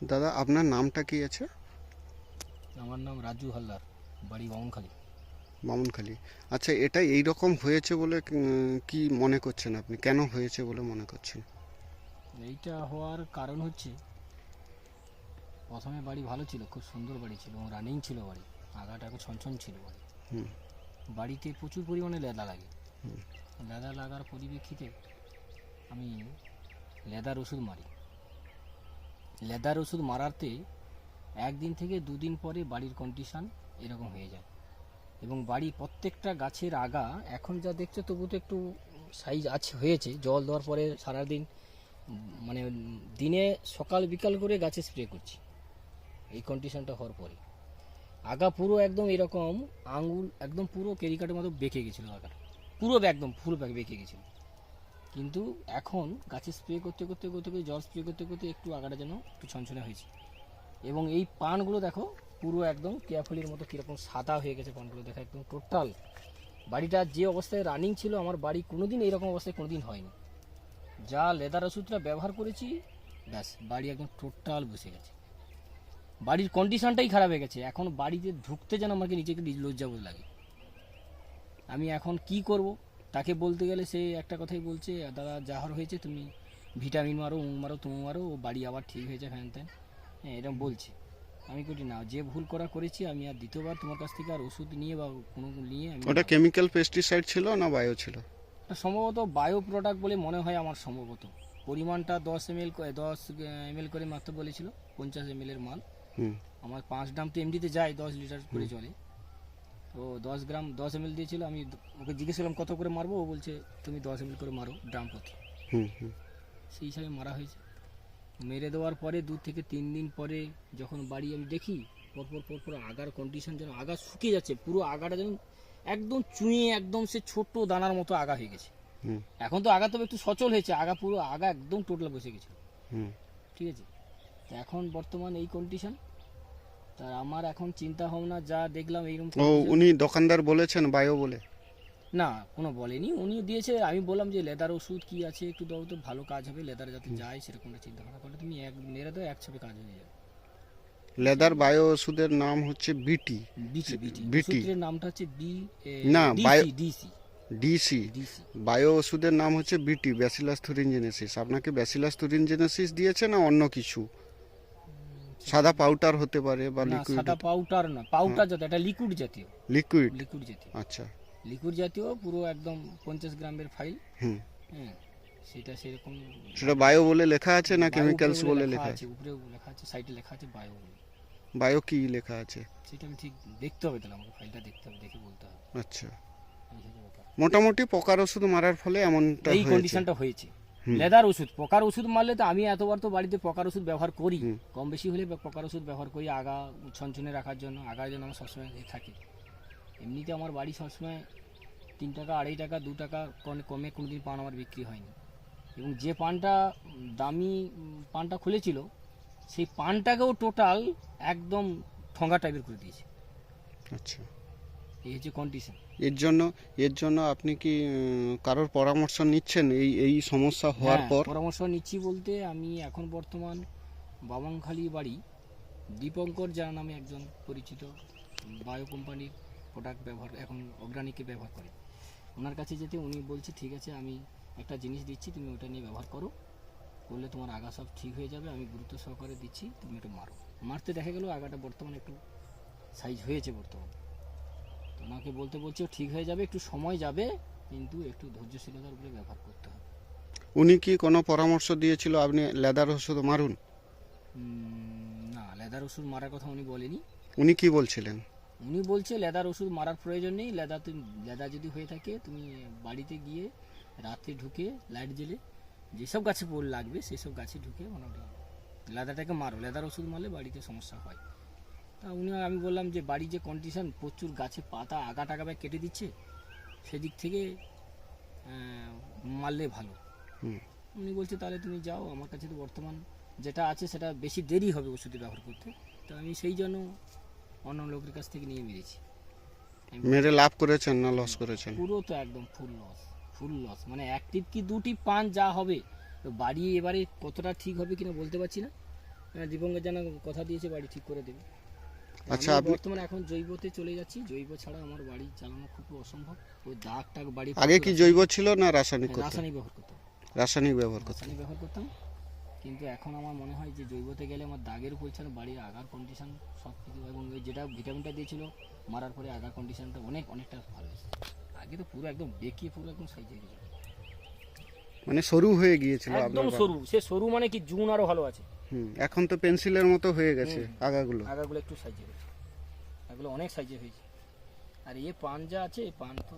দাদা আপনার নামটা কি আছে? আমার নাম রাজু হালদার, বাড়ি বামনখালী। বামনখালী। আচ্ছা, এটা এই রকম হয়েছে বলে কি মনে করছেন আপনি? কেন হয়েছে বলে মনে করছেন? এইটা হওয়ার কারণ হচ্ছে, প্রথমে বাড়ি ভালো ছিল, খুব সুন্দর বাড়ি ছিল, রানিং ছিল বাড়ি, আগাটা ছনছন ছিল বাড়ি। হুম। বাড়িতে প্রচুর পরিমাণে লেদা লাগে। লেদা লাগার পরিপ্রেক্ষিতে আমি লেদার ওষুধ মারি। লেদার ওষুধ মারাতে একদিন থেকে দুদিন পরে বাড়ির কন্ডিশন এরকম হয়ে যায়। এবং বাড়ি প্রত্যেকটা গাছের আগা এখন যা দেখছো তবু তো একটু সাইজ আছে, হয়েছে। জল দেওয়ার পরে সারাদিন মানে দিনে সকাল বিকাল করে গাছে স্প্রে করছি। এই কন্ডিশনটা হওয়ার পরে আগা পুরো একদম এরকম আঙুল একদম পুরো কেরিকাটের মতো বেঁকে গেছিলো আগাটা, পুরো একদম ফুল বেঁকে গেছিলো। কিন্তু এখন গাছে স্প্রে করতে করতে করতে করতে জল স্প্রে করতে করতে একটু আগাটা যেন একটু ছনছনে হয়েছে। এবং এই পানগুলো দেখো পুরো একদম কেয়াফুলির মতো কীরকম সাদা হয়ে গেছে পানগুলো, দেখা একদম টোটাল। বাড়িটা যে অবস্থায় রানিং ছিল, আমার বাড়ি কোনোদিন এইরকম অবস্থায় কোনোদিন হয়নি। যা লেদার ওষুধটা ব্যবহার করেছি, ব্যাস বাড়ি একদম টোটাল বসে গেছে। বাড়ির কন্ডিশনটাই খারাপ হয়ে গেছে। এখন বাড়িতে ঢুকতে যেন আমাকে নিজেকে লজ্জাবোধ লাগে। আমি এখন কি করব তাকে বলতে গেলে সে একটা কথাই বলছে, দাদা যাহার হয়েছে তুমি ভিটামিন মারো, মারো, তুমি মারো, ও বাড়ি আবার ঠিক হয়েছে, ফ্যান ত্যান, হ্যাঁ এরকম বলছে। আমি করি না, যে ভুল করেছি আমি আর দ্বিতীয়বার তোমার কাছ থেকে আর ওষুধ নিয়ে বা কোনো নিয়ে আমি ওটা কেমিক্যাল পেস্টিসাইড ছিল না বায়ো ছিল? সম্ভবত বায়ো প্রোডাক্ট বলে মনে হয় আমার, সম্ভবত। পরিমাণটা 10 ml করে মাত্র বলেছিল, 50 ml এর মাল। হুম। আমার 5 ড্রাম তো এমডিতে যায়, 10 লিটার করে চলে। তো 10 গ্রাম 10 ml দিয়েছিল। আমি ওকে জিজ্ঞেস করলাম কত করে মারবো, ও বলছে তুমি 10 ml করে মারো ড্রাম প্রতি। হুম। হুম। সেই হিসাবে মারা হয়েছে। মেরে দেওয়ার পরে 2 থেকে 3 দিন পরে যখন বাড়ি আমি দেখি, পরপর আগার কন্ডিশন যেন আগা শুকিয়ে যাচ্ছে, পুরো আগাটা যেন একদম চুঁয়ে একদম সে ছোট্ট দানার মতো আগা হয়ে গেছে। হুম। এখন তো আগা তবে একটু সচল হয়েছে, আগা পুরো আগা একদম টোটাল বসে গেছে। হুম। ঠিক আছে, তো এখন বর্তমান এই কন্ডিশন। তা আমার এখন চিন্তা ভাবনা যা দেখলাম এইরকম ও, condition। উনি দোকানদার বলেছেন বায়ো বলে? না, কোনো বলেনি, উনি দিয়েছে। আমি বললাম যে লেদার ওষুধ কি আছে একটু দাও তো, ভালো কাজ হবে, লেদার যাতে যায় সেরকম চিন্তা ভাবনা করলে তুমি এক মেরে দাও, একসাথে কাজ হয়ে যাবে। লেদার বায়ো ওষুধের নাম হচ্ছে বিটি। বিটি বিটি বিটি ওষুধের নামটা হচ্ছে না, bio DC DC. DC. Bio ওষুধের নাম হচ্ছে বিটি, ব্যাসিলাস থুরিনজেনেসিস। আপনাকে ব্যাসিলাস থুরিনজেনেসিস দিয়েছে না অন্য কিছু? সাদা পাউডার হতে পারে বা না, লিকুইড? সাদা পাউডার না, পাউডার জাতীয়, এটা লিকুইড জাতীয়। লিকুইড? লিকুইড জাতীয়, আচ্ছা। লিকুইড জাতীয়, পুরো একদম 50 গ্রামের ফাইল। হুম। হ্যাঁ, সেটা সেরকম। সেটা বায়ো বলে লেখা আছে না বায়ো কেমিক্যালস উপরে বলে লেখা লেখা আছে, আছে? উপরেও লেখা আছে, সাইডে লেখা আছে বায়ো বলে। বায়ো কি লেখা আছে? সেটা আমি ঠিক দেখতে হবে, তাহলে আমাকে ফাইলটা দেখতে হবে, দেখে বলতে হবে। আচ্ছা। এই হচ্ছে ব্যাপার। মোটামুটি পোকার ওষুধ মারার ফলে এমনটা এই হয়েছে। কন্ডিশনটা হয়েছে। হুম। লেদার ওষুধ, পোকার ওষুধ মারলে তো আমি এতবার তো বাড়িতে পোকার ওষুধ ব্যবহার করি, হুম। কম বেশি হলে পোকার ওষুধ ব্যবহার করি আগা ছনছনে রাখার জন্য, আগার জন্য আমার সবসময় থাকে। এমনিতে আমার বাড়ি সবসময় 3 টাকা, 2.5 টাকা, 2 টাকা কমে কোনোদিন পান আমার বিক্রি হয়নি। এবং যে পানটা দামি পানটা খুলেছিল, সেই পানটাকেও টোটাল একদম ঠঙ্গা টাইপের করে দিয়েছে। আচ্ছা। এই হচ্ছে কন্ডিশন। এর জন্য আপনি কি কারোর পরামর্শ নিচ্ছেন এই এই সমস্যা হওয়ার হ্যাঁ, পর? পরামর্শ নিচ্ছি বলতে আমি এখন বর্তমান বামনখালী বাড়ি দীপঙ্কর যা নামে একজন পরিচিত বায়ো কোম্পানির প্রোডাক্ট ব্যবহার, এখন অর্গানিকে ব্যবহার করে, ওনার কাছে যেতে উনি বলছে ঠিক আছে আমি একটা জিনিস দিচ্ছি, তুমি ওটা নিয়ে ব্যবহার করো, করলে তোমার আগা সব ঠিক হয়ে যাবে, আমি গুরুত্ব সহকারে দিচ্ছি, তুমি একটু মারো। মারতে দেখা গেল আগাটা বর্তমানে একটু সাইজ হয়েছে বর্তমানে। তো ওনাকে বলছে ঠিক হয়ে যাবে, একটু সময় যাবে, কিন্তু একটু ধৈর্যশীলতার উপরে ব্যবহার করতে হবে। উনি কি কোনো পরামর্শ দিয়েছিল আপনি লেদার ওষুধ মারুন? না, লেদার ওষুধ মারার কথা উনি বলেনি। উনি কি বলছিলেন? উনি বলছে লেদার ওষুধ মারার প্রয়োজন নেই, লেদা যদি হয়ে থাকে তুমি বাড়িতে গিয়ে রাতে ঢুকে লাইট জ্বেলে যেসব গাছে পোল লাগবে সেসব গাছে ঢুকে মোটামুটি লেদাটাকে মারো, লেদার ওষুধ মারলে বাড়িতে সমস্যা হয়। তা আমি বললাম যে বাড়ির যে কন্ডিশন, প্রচুর গাছে পাতা আগা টাকা কেটে দিচ্ছে, সেদিক থেকে মারলে ভালো। হুম। উনি বলছে তাহলে তুমি যাও, আমার কাছে তো বর্তমান যেটা আছে সেটা বেশি দেরি হবে ওষুধে ব্যবহার করতে, তো আমি সেই জন্য অন্য লোকের কাছ থেকে নিয়ে মেরেছি। মেরে লাভ করেছেন না লস করেছেন? পুরো তো একদম ফুল লস, ফুল লস। মানে 1 টিপ কি 2 টিপ পান যা হবে, তো বাড়ি এবারে কতটা ঠিক হবে কিনা বলতে পারছি না। দীপঙ্কর জানা কথা দিয়েছে বাড়ি ঠিক করে দেবে। আচ্ছা, আমি আপনি বর্তমানে এখন জৈবতে চলে যাচ্ছি, জৈব ছাড়া আমার বাড়ি চালানো খুব অসম্ভব। ওই দাগ টাগ বাড়ি আগে কি জৈব ছিল না রাসায়নিক করতেন? রাসায়নিক ব্যবহার করতাম, রাসায়নিক ব্যবহার করতেন। রাসায়নিক ব্যবহার করতাম। কিন্তু এখন আমার মনে হয় যে জৈবতে গেলে আমার দাগের পরিচ্ছন্ন, বাড়ির আগার কন্ডিশন সব কিছু, এবং ওই যেটা ভিটামিনটা দিয়েছিল মারার পরে আগার কন্ডিশনটা অনেকটা ভালো হয়েছে। আগে তো পুরো একদম বেঁকিয়ে পুরো একদম সাইজ হয়ে গেছে, মানে সরু হয়ে গিয়েছিল একদম আপনার সরু। সে সরু মানে কি, জুন আরো ভালো আছে। এখন তো পেন্সিলের মতো হয়ে গেছে আগাগুলো। আগাগুলো একটু সাইজে হয়েছে, এগুলো অনেক সাইজে হয়েছে। আর এ পান যা আছে, এই পান তো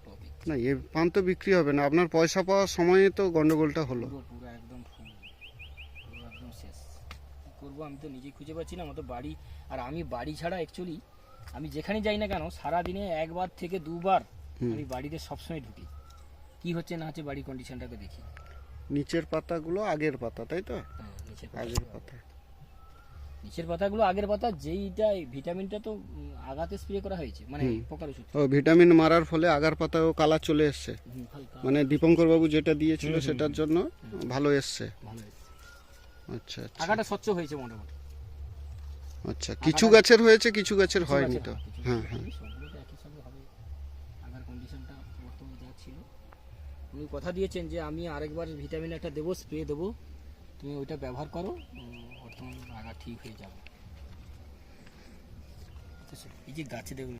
টপিক, না, এ পান তো বিক্রি হবে না, আপনার পয়সা পাওয়ার সময়ে তো গন্ডগোলটা হলো। পুরো পুরো একদম ফুল, পুরো একদম শেষ। কী করবো আমি তো নিজেই খুঁজে পাচ্ছি না। আমার তো বাড়ি, আর আমি বাড়ি ছাড়া অ্যাকচুয়ালি আমি যেখানে যাই না কেন সারাদিনে একবার থেকে দুবার আমি বাড়িতে সবসময় ঢুকি, কি হচ্ছে না হচ্ছে বাড়ি কন্ডিশনটাকে দেখি। নিচের পাতাগুলো আগের পাতা, তাই তো? হ্যাঁ, আগের পাতা। নিচের পাতাগুলো আগের পাতা, যেইটা এই ভিটামিনটা তো আগাতে স্প্রে করা হয়েছে, মানে পোকার ওষুধ। ও, ভিটামিন মারার ফলে আগার পাতাও কালার চলে এসছে, হালকা মানে দীপঙ্কর বাবু যেটা দিয়েছিল সেটার জন্য ভালো এসছে। ভালো হয়েছে, আচ্ছা আচ্ছা আগাটা স্বচ্ছ হয়েছে মোটামুটি। আচ্ছা, কিছু গাছের হয়েছে, কিছু গাছের হয়নি তো। হ্যাঁ হ্যাঁ। সবগুলো তো একই সঙ্গে হবে। আগার কন্ডিশনটা বর্তমানে যা ছিল, উনি কথা দিয়েছেন যে আমি আরেকবার ভিটামিন একটা দেবো, স্প্রে দেবো, তুমি ওইটা ব্যবহার করো, বর্তমানে আগা ঠিক হয়ে যাবে। এই যে গাছে দেখুন